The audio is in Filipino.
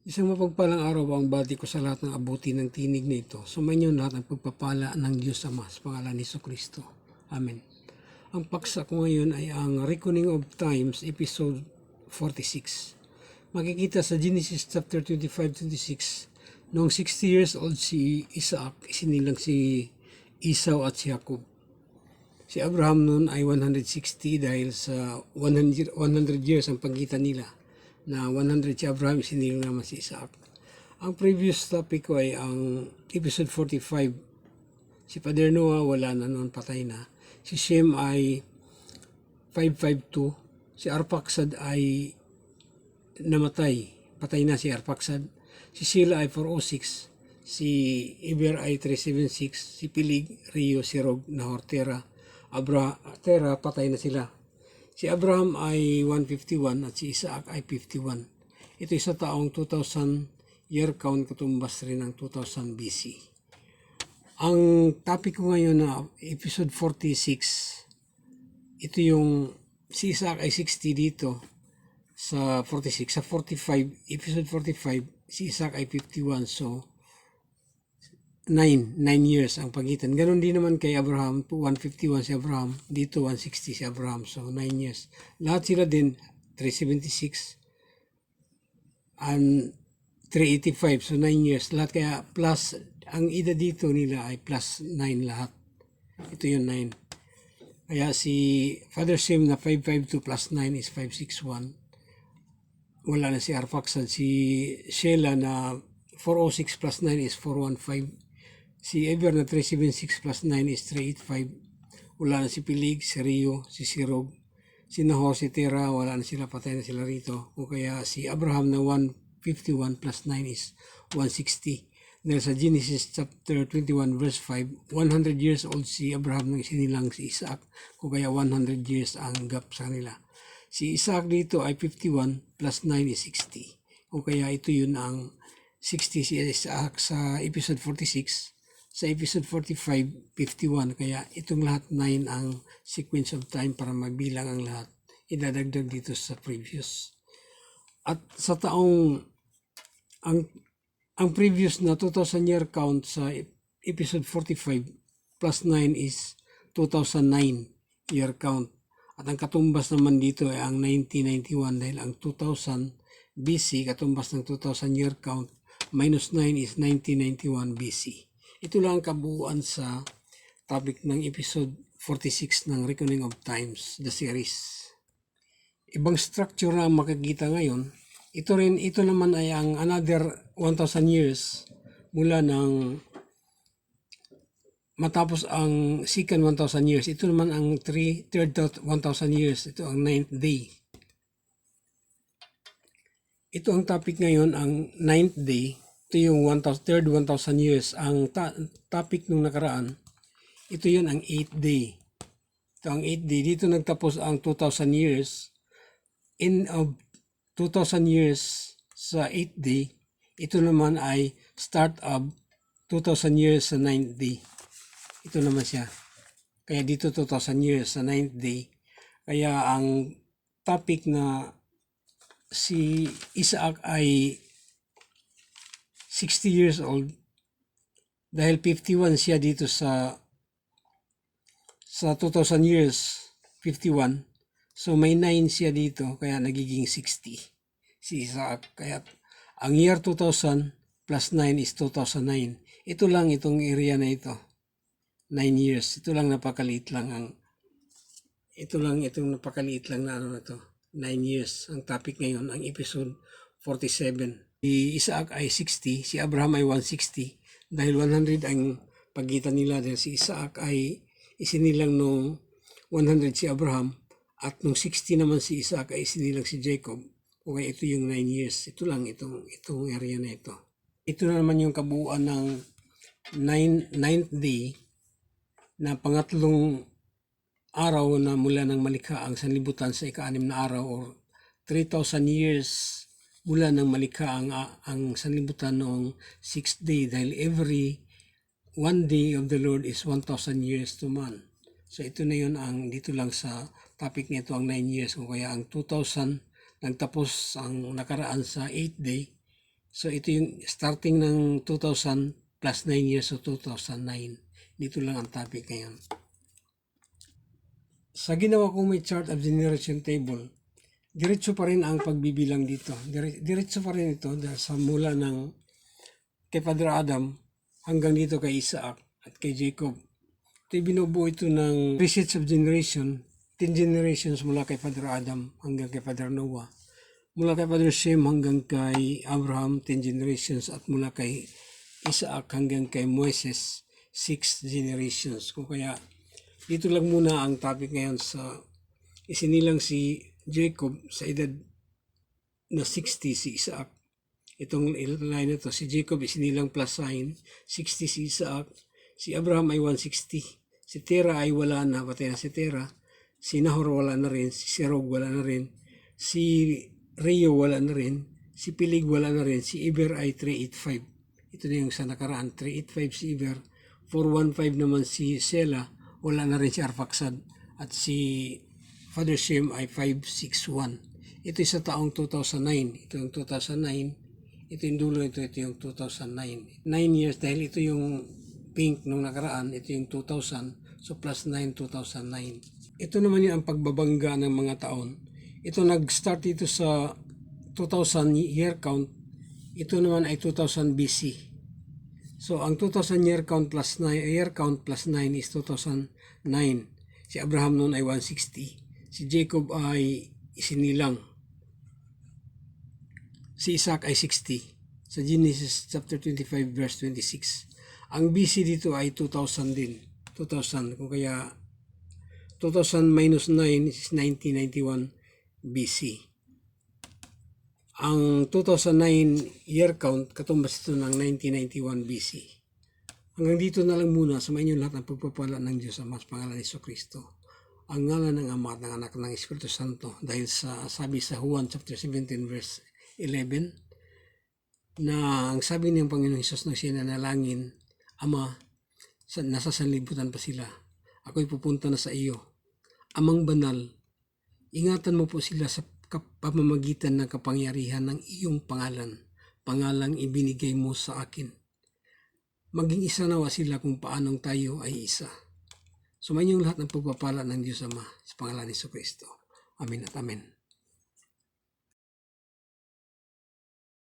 Isang mapagpalang araw ang bati ko sa lahat ng abuti ng tinig na ito. Sumainyo lahat ng pagpapala ng Diyos Ama sa pangalan ni Kristo. Amen. Ang paksa ko ngayon ay ang Reckoning of Times, episode 46. Makikita sa Genesis chapter 25-26, noong 60 years old si Isaac, isinilang si Esau at si Jacob. Si Abraham noon ay 160 dahil sa 100 years ang pagitan nila. Na 100 si Abraham, isinilang naman si Isaac. Ang previous topic ko ay ang episode 45. Si Father Noah wala na noon, patay na. Si Shem ay 552. Si Arphaxad ay namatay. Patay na si Arphaxad. Si Sila ay 406. Si Eber ay 376. Si Pilig, Rio, Sirog, Nahor, Tera, Tera, patay na sila. Si Abraham ay 151 at si Isaac ay 51. Ito sa taong 2000 year count, katumbas rin ng 2000 BC. Ang topic ko ngayon na episode 46, ito yung si Isaac ay 60 dito sa 46. Sa 45, episode 45, si Isaac ay 51. So, 9 years ang pagitan. Ganon din naman kay Abraham, 151 si Abraham, dito 160 si Abraham, so 9 years. Lahat sila din 376 and 385, so 9 years. Lahat kaya plus, ang edad dito nila ay plus 9 lahat. Ito yung 9. Kaya si Father Shem na 552 plus 9 is 561. Wala na si Arphaxad. Si Sheila na 406 plus 9 is 415. Si Eber na 376 plus 9 is 385. Wala na si Pilig, si Rio, si Sirog, si Nahor, si Tera, wala na sila, patay na sila rito. O kaya si Abraham na 151 plus 9 is 160. Dahil sa Genesis chapter 21 verse 5, 100 years old si Abraham nang sinilang si Isaac. O kaya 100 years ang gap sa kanila. Si Isaac dito ay 51 plus 9 is 60. O kaya ito yun ang 60 si Isaac sa episode 46. Sa episode 45, 51. Kaya itong lahat 9 ang sequence of time para mabilang ang lahat. Idadagdag dito sa previous. At sa taong, ang previous na 2000 year count sa episode 45 plus 9 is 2009 year count. At ang katumbas naman dito ay ang 1991 dahil ang 2000 BC, katumbas ng 2000 year count, minus 9 is 1991 BC. Ito lang ang kabuuan sa topic ng episode 46 ng Reckoning of Times, the series. Ibang structure na makikita ngayon. Ito naman ay ang another 1,000 years mula ng matapos ang second 1,000 years. Ito naman ang third 1,000 years. Ito ang 9th day. Ito ang topic ngayon, ang 9th day. Ito yung third 1,000 years. Ang topic nung nakaraan, ito yun ang 8th day. Ito ang 8th day. Dito nagtapos ang 2,000 years. In of 2,000 years sa 8th day, ito naman ay start of 2,000 years sa 9th day. Ito naman siya. Kaya dito 2,000 years sa 9th day. Kaya ang topic na si Isaac ay 60 years old dahil 51 siya dito sa 2,000 years, 51. So may 9 siya dito kaya nagiging 60 si Isaac. Kaya ang year 2000 plus 9 is 2009. Ito lang itong area na ito. 9 years. Ito lang napakaliit lang itong napakaliit lang na ano na to. 9 years. Ang topic ngayon, ang episode 47. Si Isaac ay 60, si Abraham ay 160. Dahil 100 ang pagitan nila dahil si Isaac ay isinilang nung 100 si Abraham at nung 60 naman si Isaac ay isinilang si Jacob. Okay, ito yung 9 years. Ito lang itong area na ito. Ito na naman yung kabuuan ng 9th day na pangatlong araw na mula ng malikha ang sanlibutan sa ika-6 na araw or 3,000 years mula ng malikha ang sanlibutan noong 6th day dahil every one day of the Lord is 1,000 years to man. So ito na yun ang dito lang sa topic nito ang 9 years o kaya ang 2,000 nagtapos ang nakaraan sa 8th day. So ito yung starting ng 2000 plus 9 years, so 2009. Dito lang ang topic ngayon. Sa ginawa kong may chart of generation table, diretso pa rin ang pagbibilang dito. Diretso pa rin ito dahil sa mula ng kay Father Adam hanggang dito kay Isaac at kay Jacob. Ito binubuo ito ng 3 sets of generation, 10 generations mula kay Father Adam hanggang kay Father Noah. Mula kay Father Shem hanggang kay Abraham, 10 generations, at mula kay Isaac hanggang kay Moises, 6 generations. Kung kaya, dito lang muna ang topic ngayon sa isinilang si Jacob sa edad na 60 si Isaac. Itong line na to, si Jacob isinilang plus sign, 60 si Isaac, si Abraham ay 160, si Terah ay wala na, patay na si Terah, si Nahor wala na rin, si Serog wala na rin, si Rio wala na rin, si Pilig wala na rin, si Iber ay 385. Ito na yung sa nakaraan, 385 si Iber, 415 naman si Sela, wala na rin si Arfaxad, at si Father Shem ay 561. Ito sa taong 2009, ito yung 2009, ito yung dulo ito yung 2009. 9 years dahil ito yung pink nung nakaraan, ito yung 2000, so plus 9, 2009. Ito naman yung ang pagbabangga ng mga taon. Ito nag-start dito sa 2000 year count, ito naman ay 2000 BC. So ang 2000 year count plus 9 is 2009. Si Abraham noon ay 160. Si Jacob ay isinilang. Si Isaac ay 60. Sa Genesis chapter 25 verse 26. Ang BC dito ay 2000 din. 2000. Kung kaya 2000 minus 9 is 1991 BC. Ang 2009 year count katumbas ito ng 1991 BC. Hanggang dito na lang muna. Sumayin niyo lahat ng pagpapala ng Diyos Ama sa pangalan ni Jesucristo. Ang ngalan ng Ama at ng Anak ng Espiritu Santo, dahil sa sabi sa Juan chapter 17 verse 11 na ang sabi ng Panginoong Hesus na sinanalangin, Ama, nasa sanlibutan pa sila, ako'y pupunta na sa iyo. Amang banal, ingatan mo po sila sa pamamagitan ng kapangyarihan ng iyong pangalang ibinigay mo sa akin. Maging isa nawa sila kung paanong tayo ay isa. Sumayin niyo lahat ng pagpapala ng Diyos Ama sa pangalan ni Jesucristo. Amen at amen.